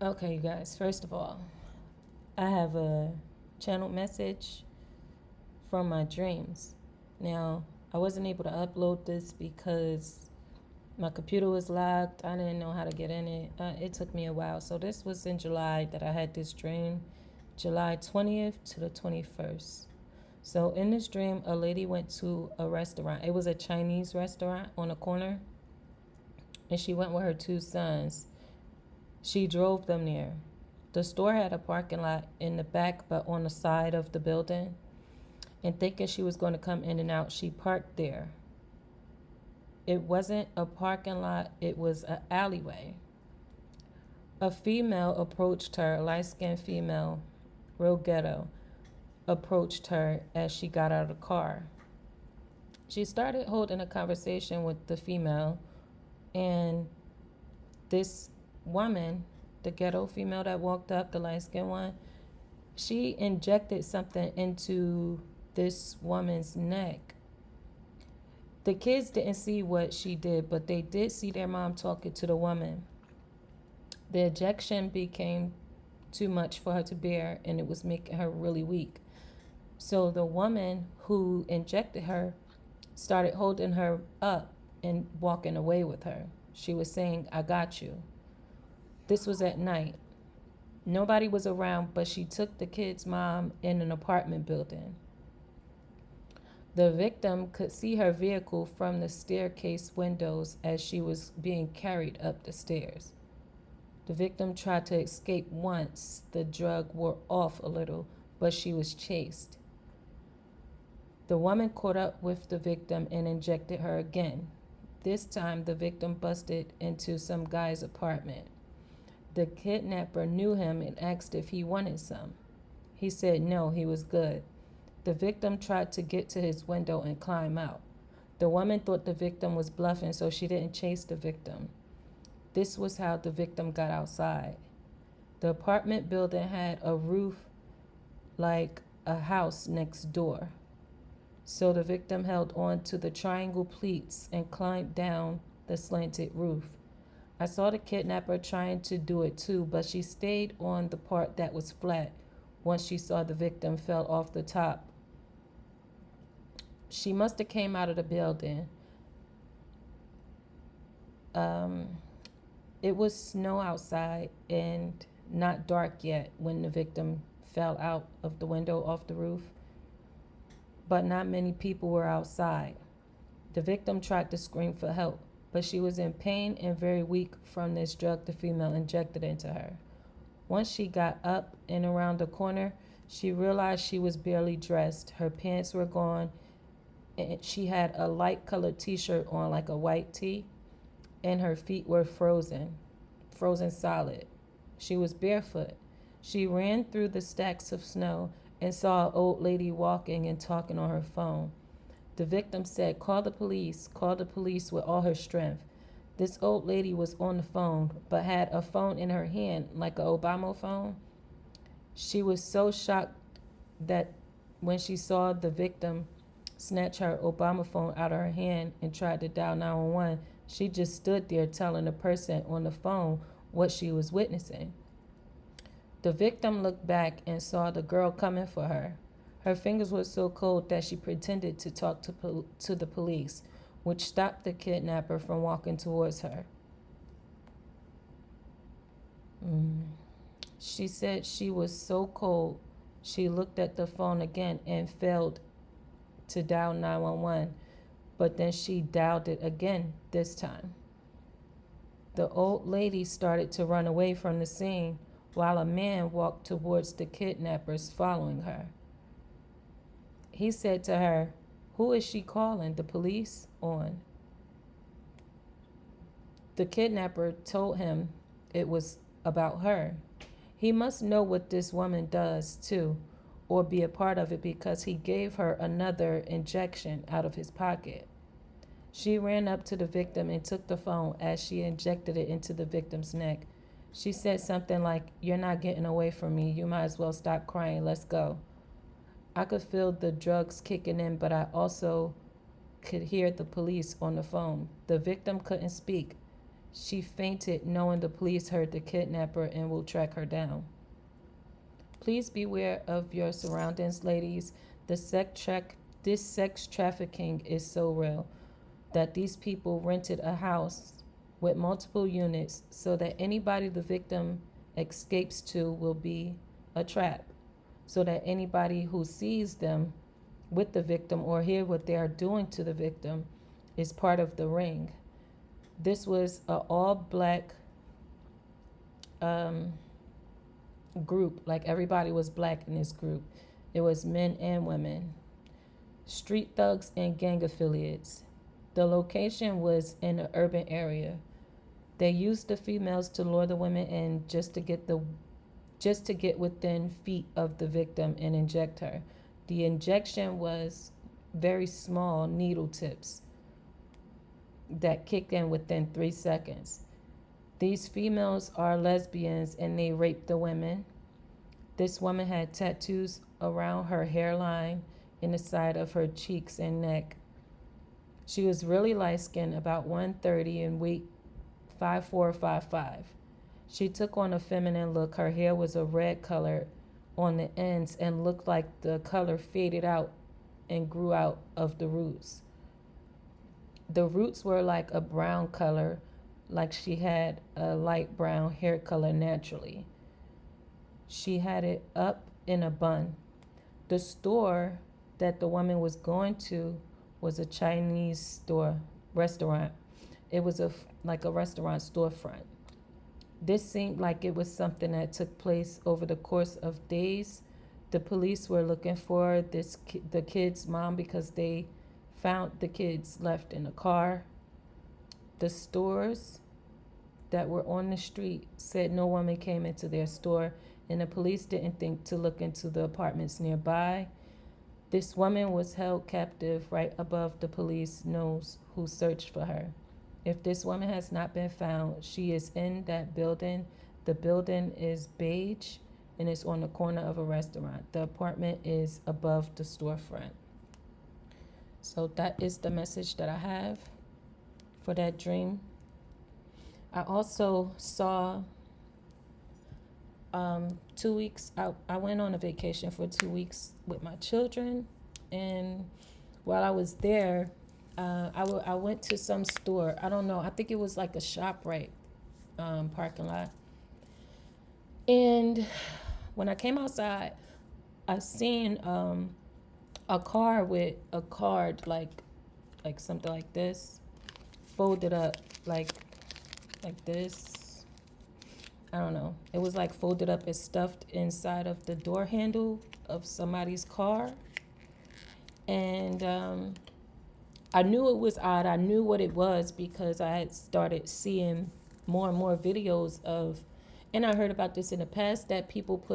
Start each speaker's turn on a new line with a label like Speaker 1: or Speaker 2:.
Speaker 1: Okay, you guys, first of all, I have a channel message from my dreams. Now, I wasn't able to upload this because my computer was locked. I didn't know how to get in it. It took me a while. So, this was in July that I had this dream, July 20th to the 21st. So, in this dream, a lady went to a restaurant. It was a Chinese restaurant on a corner, and she went with her two sons. She drove them there. The store had a parking lot in the back, but on the side of the building. And thinking she was going to come in and out, she parked there. It wasn't a parking lot, it was an alleyway. A female approached her, a light skinned female, real ghetto, approached her as she got out of the car. She started holding a conversation with the female, and this woman, the ghetto female that walked up, the light skinned one, she injected something into this woman's neck. The kids didn't see what she did, but they did see their mom talking to the woman. The injection became too much for her to bear, and it was making her really weak. So the woman who injected her started holding her up and walking away with her. She was saying, "I got you." This was at night. Nobody was around, but she took the kid's mom in an apartment building. The victim could see her vehicle from the staircase windows as she was being carried up the stairs. The victim tried to escape once the drug wore off a little, but she was chased. The woman caught up with the victim and injected her again. This time, the victim busted into some guy's apartment. The kidnapper knew him and asked if he wanted some. He said no, he was good. The victim tried to get to his window and climb out. The woman thought the victim was bluffing, so she didn't chase the victim. This was how the victim got outside. The apartment building had a roof like a house next door. So the victim held on to the triangle pleats and climbed down the slanted roof. I saw the kidnapper trying to do it too, but she stayed on the part that was flat once she saw the victim fell off the top. She must have came out of the building. It was snow outside and not dark yet when the victim fell out of the window off the roof, but not many people were outside. The victim tried to scream for help, but she was in pain and very weak from this drug the female injected into her. Once she got up and around the corner, she realized she was barely dressed. Her pants were gone, and she had a light colored t-shirt on, like a white tee, and her feet were frozen solid. She was barefoot. She ran through the stacks of snow and saw an old lady walking and talking on her phone. The victim said, call the police with all her strength. This old lady was on the phone, but had a phone in her hand, like an Obama phone. She was so shocked that when she saw the victim snatch her Obama phone out of her hand and tried to dial 911, she just stood there telling the person on the phone what she was witnessing. The victim looked back and saw the girl coming for her. Her fingers were so cold that she pretended to talk to the police, which stopped the kidnapper from walking towards her. She said she was so cold, she looked at the phone again and failed to dial 911, but then she dialed it again this time. The old lady started to run away from the scene while a man walked towards the kidnappers following her. He said to her, who is she calling the police on? The kidnapper told him it was about her. He must know what this woman does too, or be a part of it, because he gave her another injection out of his pocket. She ran up to the victim and took the phone as she injected it into the victim's neck. She said something like, you're not getting away from me. You might as well stop crying. Let's go. I could feel the drugs kicking in, but I also could hear the police on the phone. The victim couldn't speak. She fainted knowing the police heard the kidnapper and will track her down. Please beware of your surroundings, ladies. This sex trafficking is so real that these people rented a house with multiple units so that anybody the victim escapes to will be a trap, so that anybody who sees them with the victim or hear what they are doing to the victim is part of the ring. This was an all black group. Like, everybody was black in this group. It was men and women, street thugs and gang affiliates. The location was in an urban area. They used the females to lure the women in just to get within feet of the victim and inject her. The injection was very small needle tips that kicked in within 3 seconds. These females are lesbians and they rape the women. This woman had tattoos around her hairline and the side of her cheeks and neck. She was really light skinned, about 130, and weight 5'4", 5'5". She took on a feminine look. Her hair was a red color on the ends and looked like the color faded out and grew out of the roots. The roots were like a brown color, like she had a light brown hair color naturally. She had it up in a bun. The store that the woman was going to was a Chinese restaurant. It was like a restaurant storefront. This seemed like it was something that took place over the course of days. The police were looking for the kid's mom because they found the kids left in a car. The stores that were on the street said no woman came into their store, and the police didn't think to look into the apartments nearby. This woman was held captive right above the police nose who searched for her. If this woman has not been found, she is in that building. The building is beige and it's on the corner of a restaurant. The apartment is above the storefront. So that is the message that I have for that dream. I also saw 2 weeks, I went on a vacation for 2 weeks with my children. And while I was there, I went to some store. I don't know. I think it was like a ShopRite parking lot. And when I came outside, I seen a car with a card like something like this, folded up like this. I don't know. It was like folded up and stuffed inside of the door handle of somebody's car. And I knew it was odd. I knew what it was because I had started seeing more and more videos of, and I heard about this in the past, that people put